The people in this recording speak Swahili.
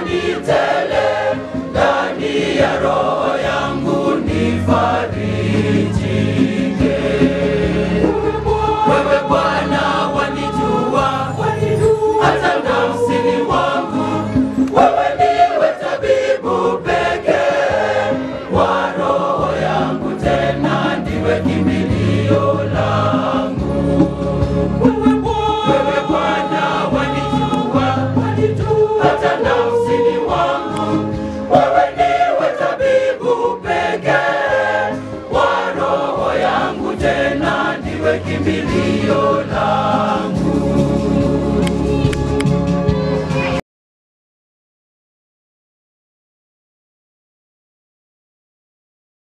amani tele ndani ya roho yangu nifarijike. Wewe Bwana wanijua hata nafsini mwangu, wewe ndiwe tabibu pekee wa roho yangu, tena ndiwe kimbilio langu. Wewe Bwana wanijua hata nafsini mwangu, wewe ndiwe tabibu pekee wa roho yangu, tena ndiwe kimbilio langu.